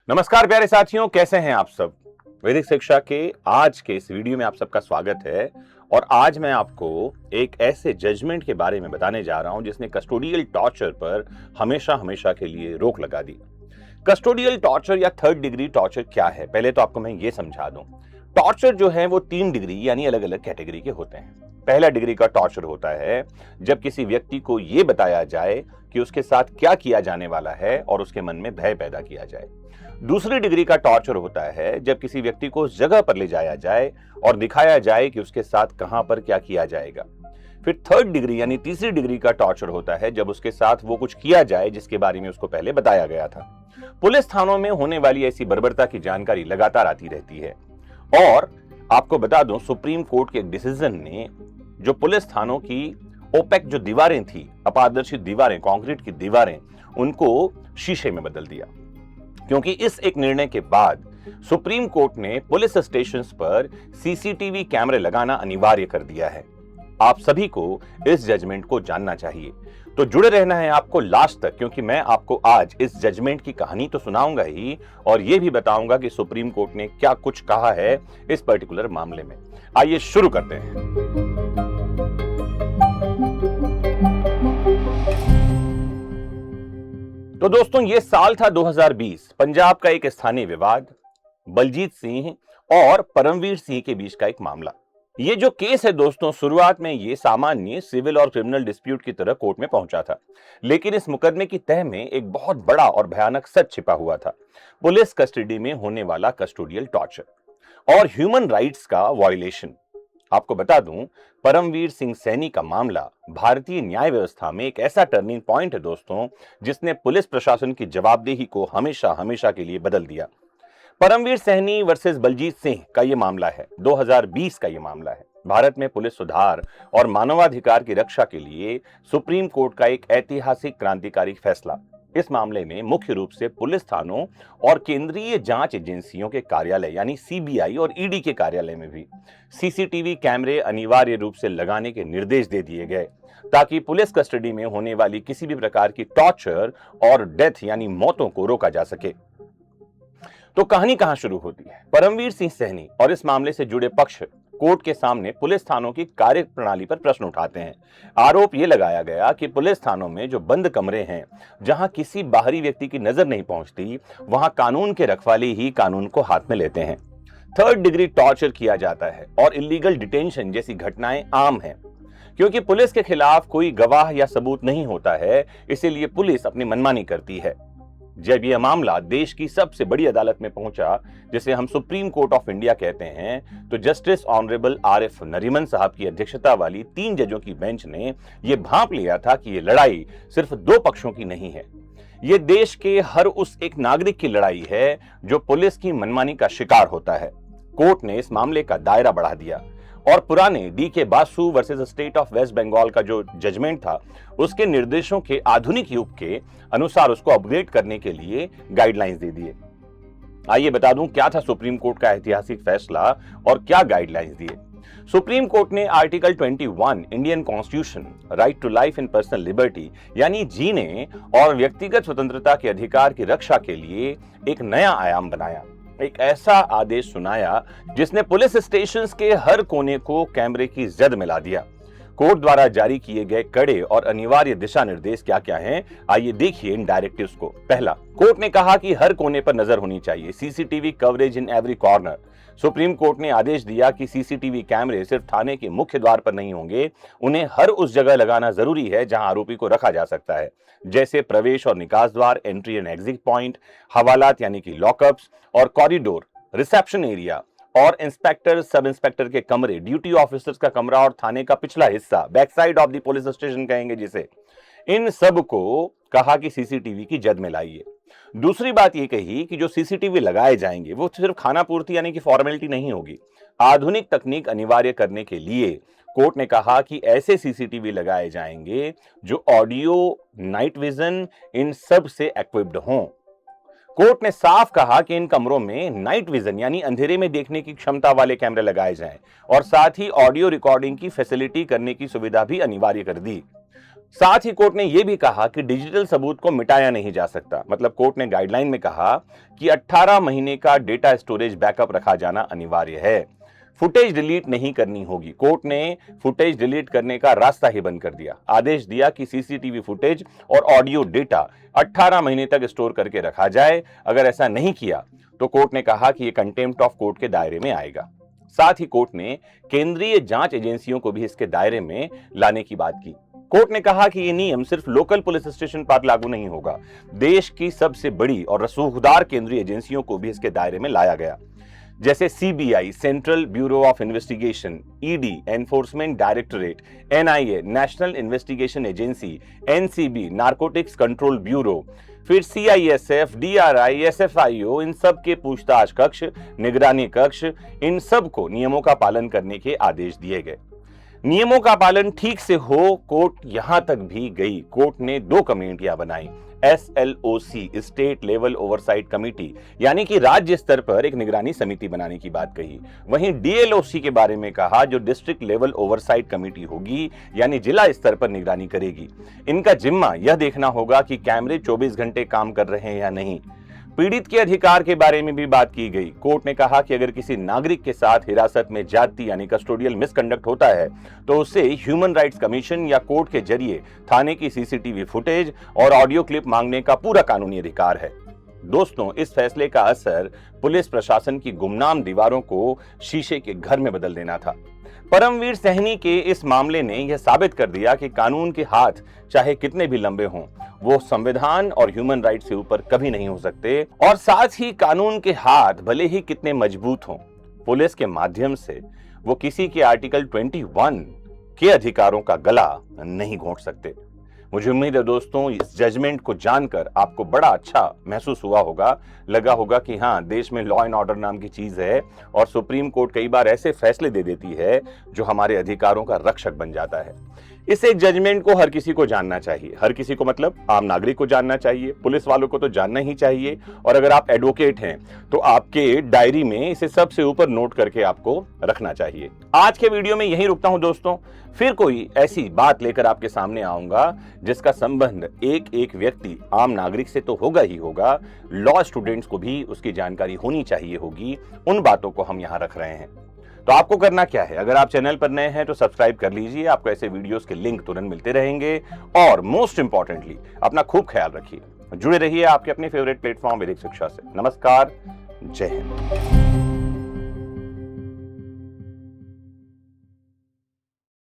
नमस्कार प्यारे साथियों, कैसे हैं आप सब। वैदिक शिक्षा के आज के इस वीडियो में आप सबका स्वागत है। और आज मैं आपको एक ऐसे जजमेंट के बारे में बताने जा रहा हूं जिसने कस्टोडियल टॉर्चर पर हमेशा हमेशा के लिए रोक लगा दी। कस्टोडियल टॉर्चर या थर्ड डिग्री टॉर्चर क्या है, पहले तो आपको मैं ये समझा दूं। टॉर्चर जो है वो 3 डिग्री यानी अलग अलग कैटेगरी के होते हैं। पहला डिग्री का टॉर्चर होता है जब किसी व्यक्ति को यह बताया जाए कि उसके साथ क्या किया जाने वाला है और उसके मन में भय पैदा किया जाए। दूसरी डिग्री का टॉर्चर होता है जब किसी व्यक्ति को उस जगह पर ले जाया जाए और दिखाया जाए कि उसके साथ कहां पर क्या किया जाएगा। फिर थर्ड डिग्री यानी तीसरी डिग्री का टॉर्चर होता है जब उसके साथ वो कुछ किया जाए जिसके बारे में उसको पहले बताया गया था। पुलिस थानों में होने वाली ऐसी बर्बरता की जानकारी लगातार आती रहती है। और आपको बता दूं, सुप्रीम कोर्ट के एक डिसीजन ने जो पुलिस थानों की ओपेक जो दीवारें थी, अपारदर्शी दीवारें, कंक्रीट की दीवारें, उनको शीशे में बदल दिया। क्योंकि इस एक निर्णय के बाद सुप्रीम कोर्ट ने पुलिस स्टेशंस पर सीसीटीवी कैमरे लगाना अनिवार्य कर दिया है। आप सभी को इस जजमेंट को जानना चाहिए, तो जुड़े रहना है आपको लास्ट तक, क्योंकि मैं आपको आज इस जजमेंट की कहानी तो सुनाऊंगा ही और यह भी बताऊंगा कि सुप्रीम कोर्ट ने क्या कुछ कहा है इस पर्टिकुलर मामले में। आइए शुरू करते हैं। तो दोस्तों, ये साल था 2020। पंजाब का एक स्थानीय विवाद, बलजीत सिंह और परमवीर सिंह के बीच का एक मामला। ये जो केस है दोस्तों, शुरुआत में ये सामान्य सिविल और क्रिमिनल डिस्प्यूट की तरह कोर्ट में पहुंचा था, लेकिन इस मुकदमे की तह में एक बहुत बड़ा और भयानक सच छिपा हुआ था। पुलिस कस्टडी में होने वाला कस्टोडियल टॉर्चर और ह्यूमन राइट्स का वायलेशन। आपको बता दूं, परमवीर सिंह सैनी का मामला भारतीय न्याय व्यवस्था में एक ऐसा टर्निंग पॉइंट है दोस्तों, जिसने पुलिस प्रशासन की जवाबदेही को हमेशा हमेशा के लिए बदल दिया। परमवीर सैनी वर्सेस बलजीत सिंह का यह मामला है, 2020 का यह मामला है। भारत में पुलिस सुधार और मानवाधिकार की रक्षा के लिए सुप्रीम कोर्ट का एक ऐतिहासिक क्रांतिकारी फैसला। इस मामले में मुख्य रूप से पुलिस थानों और केंद्रीय जांच एजेंसियों के कार्यालय यानी सीबीआई और ईडी के कार्यालय में भी सीसीटीवी कैमरे अनिवार्य रूप से लगाने के निर्देश दे दिए गए, ताकि पुलिस कस्टडी में होने वाली किसी भी प्रकार की टॉर्चर और डेथ यानी मौतों को रोका जा सके। तो कहानी कहां शुरू होती है। परमवीर सिंह सैनी और इस मामले से जुड़े पक्ष कोर्ट के सामने पुलिस थानों की कार्य प्रणाली पर प्रश्न उठाते हैं। आरोप यह लगाया गया कि पुलिस थानों में जो बंद कमरे हैं, जहां किसी बाहरी व्यक्ति की नजर नहीं पहुंचती, वहां कानून के रखवाले ही कानून को हाथ में लेते हैं। थर्ड डिग्री टॉर्चर किया जाता है और इलीगल डिटेंशन जैसी घटनाएं आम हैं। क्योंकि पुलिस के खिलाफ कोई गवाह या सबूत नहीं होता है, इसीलिए पुलिस अपनी मनमानी करती है। जब यह मामला देश की सबसे बड़ी अदालत में पहुंचा, जिसे हम सुप्रीम कोर्ट ऑफ इंडिया कहते हैं, तो जस्टिस ऑनरेबल आरएफ नरीमन साहब की अध्यक्षता वाली 3 जजों की बेंच ने यह भांप लिया था कि यह लड़ाई सिर्फ 2 पक्षों की नहीं है। यह देश के हर उस एक नागरिक की लड़ाई है जो पुलिस की मनमानी का शिकार होता है। कोर्ट ने इस मामले का दायरा बढ़ा दिया और पुराने DK Basu versus state of West Bengal का जो जजमेंट था, उसके निर्देशों के आधुनिक युग के अनुसार उसको अपग्रेड करने के लिए गाइडलाइंस दे दिए। आइए बता दूं क्या था सुप्रीम कोर्ट का ऐतिहासिक फैसला और क्या गाइडलाइंस दिए। सुप्रीम कोर्ट ने article 21 Indian constitution right to life and personal liberty यानी जीने और व्यक्तिगत स्वतंत्रता के अधिकार की रक्षा के लिए एक नया आयाम बनाया। एक ऐसा आदेश सुनाया जिसने पुलिस स्टेशंस के हर कोने को कैमरे की जद मिला दिया। कोर्ट द्वारा जारी किए गए कड़े और अनिवार्य दिशा निर्देश क्या क्या हैं, आइए देखिए इन डायरेक्टिव्स को। पहला, कोर्ट ने कहा कि हर कोने पर नजर होनी चाहिए, CCTV coverage in every corner. Supreme Court ने आदेश दिया कि सीसीटीवी कैमरे सिर्फ थाने के मुख्य द्वार पर नहीं होंगे, उन्हें हर उस जगह लगाना जरूरी है जहां आरोपी को रखा जा सकता है, जैसे प्रवेश और निकास द्वार, एंट्री एंड एग्जिट पॉइंट, हवालात यानी कि लॉकअप्स और कॉरिडोर, रिसेप्शन एरिया और इंस्पेक्टर सब इंस्पेक्टर के कमरे, ड्यूटी ऑफिसर्स का कमरा और थाने का पिछला हिस्सा, back side of the police station कहेंगे जिसे। इन सब को कहा कि सीसीटीवी की जद में लाइए। दूसरी बात यह कही कि जो सीसीटीवी लगाए जाएंगे वो सिर्फ खाना पूर्ति यानी कि फॉर्मेलिटी नहीं होगी। आधुनिक तकनीक अनिवार्य करने के लिए कोर्ट ने कहा कि ऐसे सीसीटीवी लगाए जाएंगे जो ऑडियो, नाइट विजन, इन सब से इक्विप्ड हों। कोर्ट ने साफ कहा कि इन कमरों में नाइट विजन यानी अंधेरे में देखने की क्षमता वाले कैमरे लगाए जाएं और साथ ही ऑडियो रिकॉर्डिंग की फैसिलिटी करने की सुविधा भी अनिवार्य कर दी। साथ ही कोर्ट ने यह भी कहा कि डिजिटल सबूत को मिटाया नहीं जा सकता। मतलब कोर्ट ने गाइडलाइन में कहा कि 18 महीने का डेटा स्टोरेज बैकअप रखा जाना अनिवार्य है। फुटेज डिलीट नहीं करनी होगी। कोर्ट ने फुटेज डिलीट करने का रास्ता ही बंद कर दिया। आदेश दिया कि सीसीटीवी फुटेज और ऑडियो डेटा 18 महीने तक स्टोर करके रखा जाए। अगर ऐसा नहीं किया तो कोर्ट ने कहा कि यह कंटेम्प्ट ऑफ कोर्ट के दायरे में आएगा। साथ ही कोर्ट ने केंद्रीय जांच एजेंसियों को भी इसके दायरे में लाने की बात की। कोर्ट ने कहा कि यह नियम सिर्फ लोकल पुलिस स्टेशन पर लागू नहीं होगा, देश की सबसे बड़ी और रसूखदार केंद्रीय एजेंसियों को भी इसके दायरे में लाया गया, जैसे CBI, central bureau of investigation, ED, enforcement directorate, NIA, national investigation agency, NCB, narcotics control bureau, फिर सीआईएसएफ, डीआरआई, एसएफआईओ, इन सब के पूछताछ कक्ष, निगरानी कक्ष, इन सब को नियमों का पालन करने के आदेश दिए गए। नियमों का पालन ठीक से हो, कोर्ट यहां तक भी गई। कोर्ट ने 2 कमेटियां बनाई, SLOC, state level oversight committee, यानी कि राज्य स्तर पर एक निगरानी समिति बनाने की बात कही। वहीं DLOC के बारे में कहा, जो डिस्ट्रिक्ट लेवल ओवरसाइट कमेटी होगी, यानी जिला स्तर पर निगरानी करेगी। इनका जिम्मा यह देखना होगा कि कैमरे 24 घंटे काम कर रहे हैं या नहीं। पीड़ित के अधिकार के बारे में भी बात की गई। कोर्ट ने कहा कि अगर किसी नागरिक के साथ हिरासत में ज्यादती यानी कस्टोडियल मिसकंडक्ट होता है तो उसे ह्यूमन राइट्स कमीशन या कोर्ट के जरिए थाने की सीसीटीवी फुटेज और ऑडियो क्लिप मांगने का पूरा कानूनी अधिकार है। दोस्तों, इस फैसले का असर पुलिस प्रशासन की गुमनाम दीवारों को शीशे के घर में बदल देना था। परमवीर सैनी के इस मामले ने यह साबित कर दिया कि कानून के हाथ चाहे कितने भी लंबे हों, वो संविधान और ह्यूमन राइट से ऊपर कभी नहीं हो सकते। और साथ ही कानून के हाथ भले ही कितने मजबूत हों, पुलिस के माध्यम से वो किसी के आर्टिकल 21 के अधिकारों का गला नहीं घोंट सकते। मुझे उम्मीद है दोस्तों, इस जजमेंट को जानकर आपको बड़ा अच्छा महसूस हुआ होगा, लगा होगा कि हाँ, देश में लॉ एंड ऑर्डर नाम की चीज है और सुप्रीम कोर्ट कई बार ऐसे फैसले दे देती है जो हमारे अधिकारों का रक्षक बन जाता है। इस एक जजमेंट को हर किसी को जानना चाहिए। हर किसी को मतलब आम नागरिक को जानना चाहिए, पुलिस वालों को तो जानना ही चाहिए, और अगर आप एडवोकेट हैं तो आपके डायरी में इसे सबसे ऊपर नोट करके आपको रखना चाहिए। आज के वीडियो में यहीं रुकता हूं दोस्तों, फिर कोई ऐसी बात लेकर आपके सामने आऊंगा जिसका संबंध एक एक व्यक्ति आम नागरिक से तो होगा ही होगा, लॉ स्टूडेंट्स को भी उसकी जानकारी होनी चाहिए होगी। उन बातों को हम यहाँ रख रहे हैं। तो आपको करना क्या है, अगर आप चैनल पर नए हैं तो सब्सक्राइब कर लीजिए, आपको ऐसे वीडियोस के लिंक तुरंत मिलते रहेंगे। और मोस्ट इंपॉर्टेंटली अपना खूब ख्याल रखिए, जुड़े रहिए आपके अपने फेवरेट प्लेटफॉर्म वैदिक शिक्षा से। नमस्कार, जय हिंद।